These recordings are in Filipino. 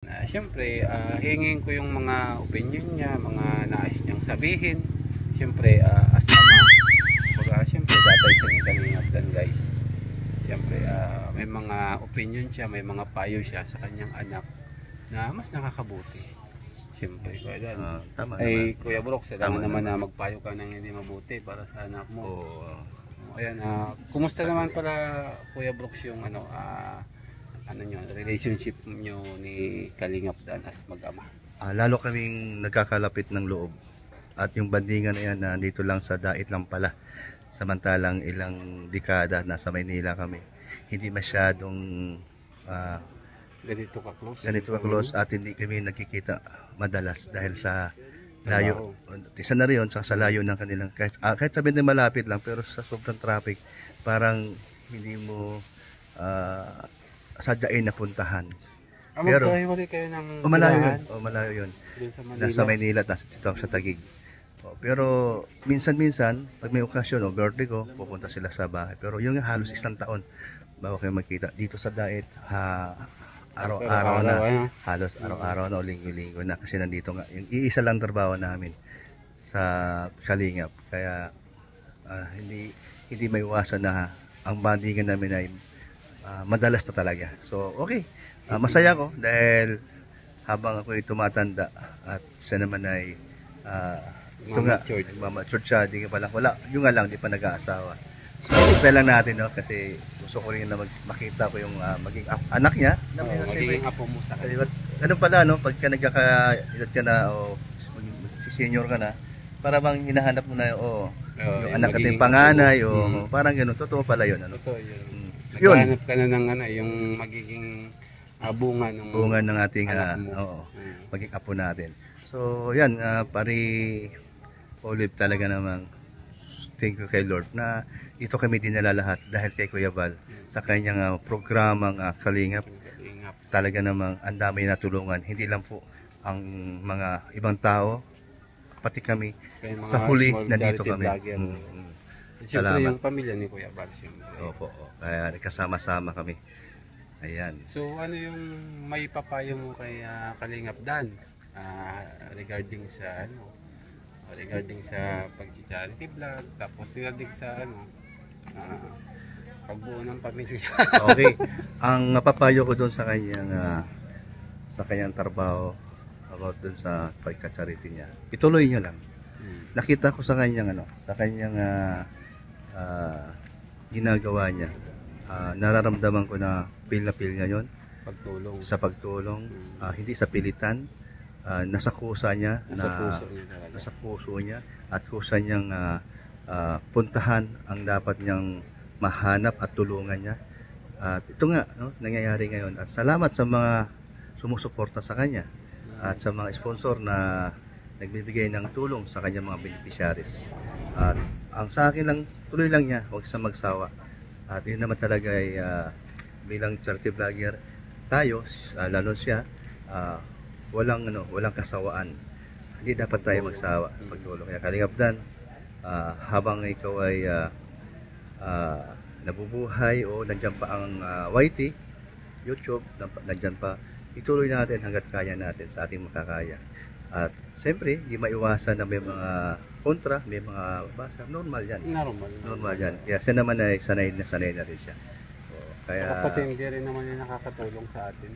Siyempre, hingin ko yung mga opinion niya, mga nais niyang sabihin. Siyempre, as ama, siyempre, datay siya ng Kalingap Dan, guys. Siyempre, may mga opinion siya, may mga payo siya sa kanyang anak na mas nakakabuti. Siyempre, Kuya Dan. Tama Ay, naman. Kuya Brooks, Tama kailangan naman na magpayo ka ng hindi mabuti para sa anak mo. Oo. Ayan, kumusta naman pala, Kuya Brooks, yung relationship nyo ni Kalingap Dan as mag-ama? Lalo kaming nagkakalapit ng loob. At yung bandingan na yan, dito lang sa Dait lang pala. Samantalang ilang dekada nasa Maynila kami. Hindi masyadong Ganito ka-close? ganito ka-close at hindi kami nagkikita madalas dahil sa layo. Isa na rin yun, sa layo ng kanilang. Kahit sabihin na malapit lang, pero sa sobrang traffic, parang hindi mo sadyain na puntahan. Pero magkahiwalay kayo ng malayo yun. sa Manila. Nasa Maynila, dito sa Taguig. Pero minsan-minsan, pag may okasyon, birthday ko, pupunta sila sa bahay. Pero yung halos isang taon, bago kayo magkita. Dito sa Dait, araw-araw na. Halos araw-araw na o linggo-linggo na. Kasi nandito nga, yung iisa lang trabaho namin sa Kalingap. Kaya hindi may iwasan na ang bandingan namin ay madalas na talaga. So, okay. Masaya ko dahil habang ako ay tumatanda at siya naman ay matured siya, di pa lang, yung nga lang, di pa nag-aasawa. So, hintay lang natin, no? Kasi gusto ko rin na makita ko yung maging anak niya. Magiging apo mo sa kanya. Ganun pala, no? Pagka nagkaka-edad ka na o senior ka na, para bang hinahanap mo na yung anak at yung panganay, parang ganun. Totoo pala yun. Ano? Totoo yun. Naghahanap ka na ng yung magiging bunga ng ating maging apo natin. So, yan, Olive, talaga namang thank you kay Lord na ito kami dinala lahat dahil kay Kuya Val sa kanyang programang Kalingap. Talaga namang ang dami natulungan, hindi lang po ang mga ibang tao, pati kami sa huli nandito kami. Siyempre yung pamilya ni Kuya Val. Opo, kaya nagkasama-sama kami. Ayan. So ano yung may papayo mo kay Kalingap Dan regarding sa pag-charity vlog, tapos regarding sa pagbuo ng pamilya? Okay. Ang mapapayo ko doon sa kanyang trabaho about doon sa pagka-charity niya, ituloy niyo lang. Nakita ko sa kanyang ginagawa niya. Nararamdaman ko na feel niya yon sa pagtulong, hindi sa pilitan, nasa kusa niya, nasa puso niya at kusa niyang puntahan ang dapat niyang mahanap at tulungan niya. At ito nga, no, nangyayari ngayon. At salamat sa mga sumusuporta sa kanya at sa mga sponsor na nagbibigay ng tulong sa kanyang mga beneficiaries. At ang sa akin lang, tuloy lang niya, huwag sa magsawa. At yun naman talaga ay bilang charity vlogger tayo, lalo siya, walang kasawaan. Hindi dapat tayo magsawa sa pagtulong. Kaya Kalingap Dan, habang ikaw ay nabubuhay o nandiyan pa ang YT, YouTube, nandiyan pa, ituloy natin hanggat kaya natin sa ating makakaya. At siyempre, hindi maiwasan na may mga kontra, may mga basa, normal yan. Normal yan. Kaya siya naman ay sanay na rin siya. Pati hindi rin naman yung nakakatulong sa atin.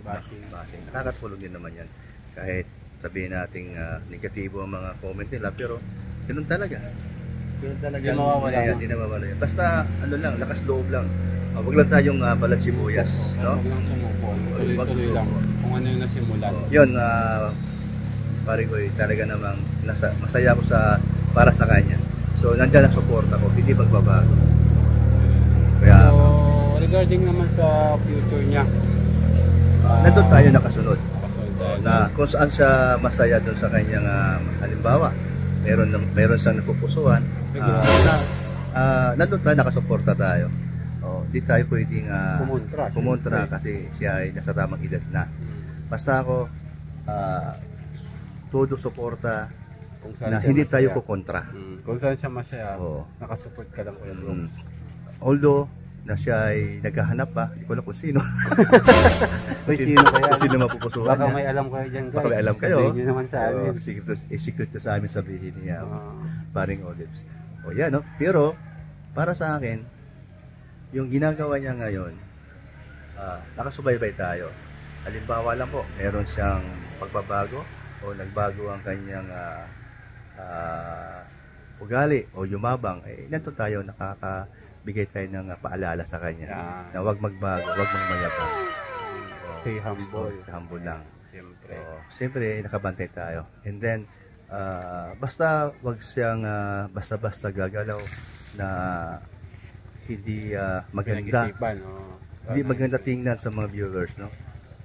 Basing. Nakakatulong din naman yan. Kahit sabihin nating negatibo ang mga comment nila, pero ganun talaga. Hindi na mawawala yan. Basta lakas loob lang. Huwag lang tayong balat sibuyas, no? Huwag lang sumuko. Tuloy lang kung ano yung nasimulan. Yun, pare ko, talaga namang masaya ko para sa kanya. So, nandiyan ang suporta ko, hindi magbabago. Kaya, regarding naman sa future niya, nandun tayo nakasunod. Na kung saan siya masaya doon sa kanyang halimbawa, meron siyang napupusuan, nandun tayo, nakasuporta tayo. Di tayo pwedeng kumontra kasi siya ay nasa tamang edad na. Basta ako, todo suporta na hindi tayo kukontra. Kung saan siya masaya, nakasupport ka lang, Kuya Bro. Although na siya ay naghahanap pa, hindi ko alam kung sino. Uy, sino kaya? Kung sino mapupusuan Baka niya. may alam kayo dyan guys. Baka may alam kayo. Sabihin nyo naman sa amin. Secret na sa amin sabihin niya, Oo. paring Olives. O yan, no? Pero, para sa akin, yung ginagawa niya ngayon, nakasubaybay tayo. Halimbawa lang po, meron siyang pagbabago o nagbago ang kanyang ugali o yumabang, nandito tayo nakakabigay tayo ng paalala sa kanya na huwag magbago, huwag magmayabang. Stay humble. Stay humble lang. Siyempre. Siyempre, nakabantay tayo. And then, basta wag siyang basta-basta gagalaw na hindi maganda. Hindi maganda tingnan sa mga viewers, no?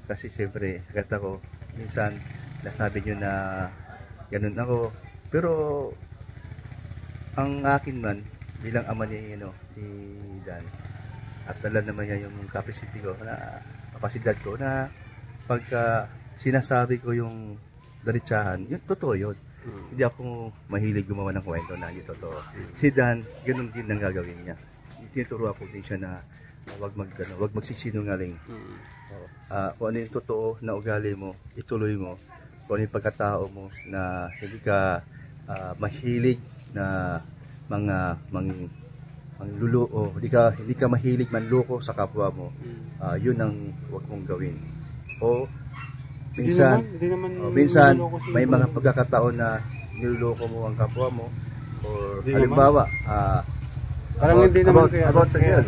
Kasi siyempre, kata ko, minsan nasabi nyo na ganun ako. Pero ang akin man bilang ama ni Dan, at dala naman niya yung capacity ko na kapasidad ko na pagka sinasabi ko yung diretsahan, yun totoo yun. Hindi ako mahilig gumawa ng kwento na hindi totoo. Si Dan, ganun din ang gagawin niya. Tinuturo ako din siya na wag magsisinungaling. Kung ano yung totoo na ugali mo, ituloy mo. Kung ano yung pagkatao mo na hindi ka mahilig na mga mangluloko, hindi ka mahilig manloko sa kapwa mo. Yun ang wag mong gawin. O minsan may mga pagkakataon na niloloko mo ang kapwa mo, or halimbawa parang hindi naman about sa girl,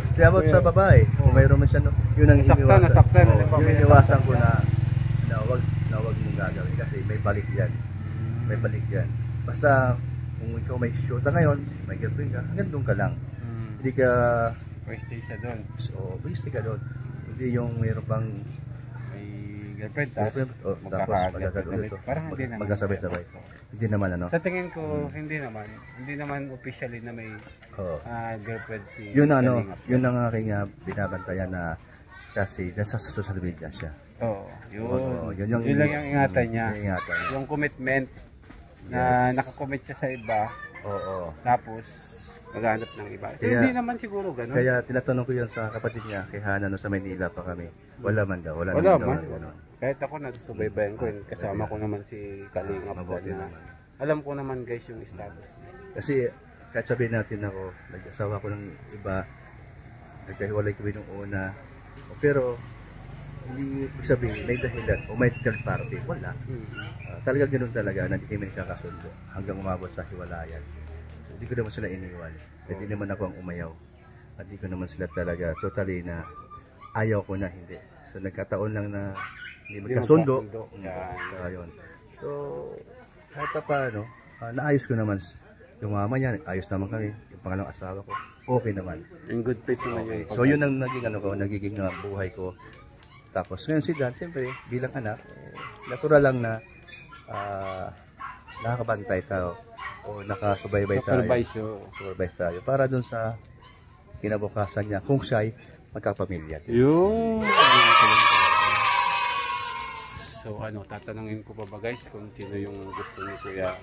sa babae, kung mayroon man siya, yun ang iniwasan ko na wag mong gagawin kasi may balik yan. Basta kung ikaw may shoot ngayon, may girlfriend ka, hanggang doon ka lang. Hindi ka stay siya doon. So, stay ka doon. Hindi yung mayroon pang may girlfriend tapos magkakagulit. Parang hindi naman. Magkasabay-sabay. Hindi naman Sa tingin ko, hindi naman officially na may girlfriend si yun ang aking binabantayan na kasi nasa social media siya. Yun lang yung ingatan niya. Yung commitment na nakakommit siya sa iba. Tapos maghanap ng iba. So, hindi naman siguro ganun. Kaya tinatanong ko yan sa kapatid niya, kay Hana, sa Maynila pa kami. Wala man daw. Wala man. Kahit ako nasubaybayan ko, kasama ko naman si Kalingap. Alam ko naman guys yung status niya. Kasi kahit sabihin natin ako, nag-asawa ko ng iba, nagkahiwalay kami nung una. Pero hindi sabihin, may dahilan o may third party. Wala. Talaga ganun talaga na hindi kami nakakasundo hanggang umabot sa hiwalayan. Hindi ko naman sila iniwan. Hindi naman ako ang umayaw. At hindi ko naman sila talaga totally na ayaw ko na hindi. So nagkataon lang na hindi magkasundo. Ayun. So kahit pa paano, naayos ko naman yung mama niya, ayos naman kami. Yung pangalawang asawa ko, okay naman. In good faith naman yun. So yun ang nagiging buhay ko. Tapos ngayon si Dan, siyempre bilang anak, natural lang na nakakabantay tayo o nakasubaybay tayo. Supervise tayo para dun sa kinabukasan niya kung siya'y magkapamilya. Yun. So tatanungin ko pa ba guys kung sino yung gusto ni Kuya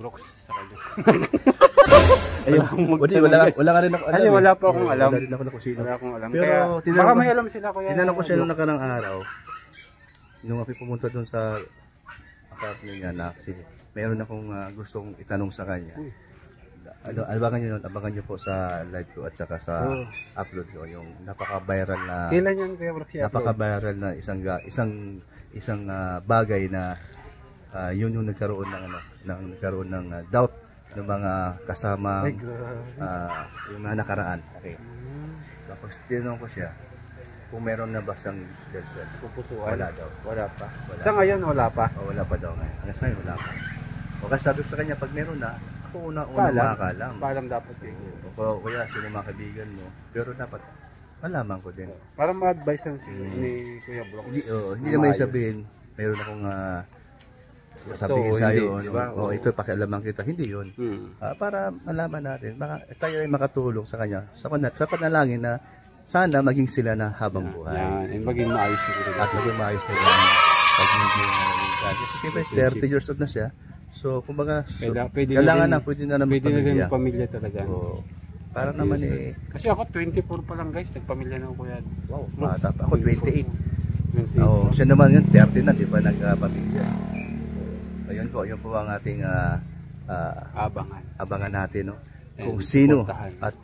Brooks sa kanya. Wala ka rin ako alam. Wala pa akong alam. Wala rin ako kung sino. Wala akong alam. Pero baka may alam sila Kuya. Tinanong ko siya nung nakarang araw. Nung ako pumunta doon sa apartment niya na kasi mayroon akong gustong itanong sa kanya. Abangan nyo po sa live ko at saka sa upload ko yung napaka-viral na kailan yan Kuya Brooks i-upload? Napaka-viral na isang bagay na yun yung nagkaroon ng doubt ng mga kasama yung mga nakaraan. Okay. Tapos tinanong ko siya kung meron na ba siyang girlfriend. Pupusuan? Wala daw. Wala pa. Sa ngayon wala pa? Wala pa daw ngayon. Hanggang sa ngayon wala pa. O kasi sabi ko sa kanya, pag meron na, ako una makakalam. Paalam dapat eh. O kaya sino mga kaibigan mo. Pero dapat malaman ko din. Para ma-advise ni Kuya Brooks. Hindi naman sabihin, meron akong sabihin sa'yo, ito pakialaman kita. Hindi yun. Para malaman natin, tayo ay makatulong sa kanya sa panalangin na sana maging sila na habang buhay. Yan, maging maayos sila. At maging maayos sila. Pag hindi kasi siyempre 30 years old na siya. So, kumbaga, pwede na rin pamilya talaga. Para naman eh, Kasi ako 24 pa lang guys, nagpamilya na ako yan. wow, bata pa. Ako 28. 28. Oh, siya naman yun, 30 na, di ba nagpamilya. Ayun po, yun po ang ating abangan natin, no? Kung sino at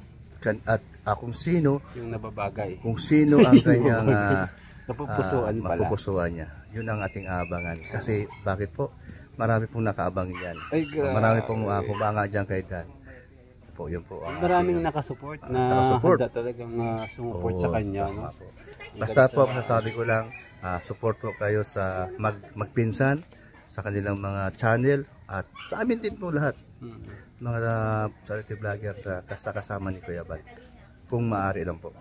kung sino yung nababagay. Kung sino ang kanyang Napupusuan pala. mapupusuan niya. Yun ang ating abangan. Kasi bakit po? Marami pong nakaabang yan. Ay, Marami pong kumanga dyan kay Dan. Po, yun po. Maraming nakasupport na nakasupport. handa talagang sumuport sa kanya. No? Basta po, masasabi ko lang, support po kayo sa magpinsan, sa kanilang mga channel, at sa amin din po lahat. Mga charity vlogger na kasama ni Kuya Bal. Kung maaari lang po.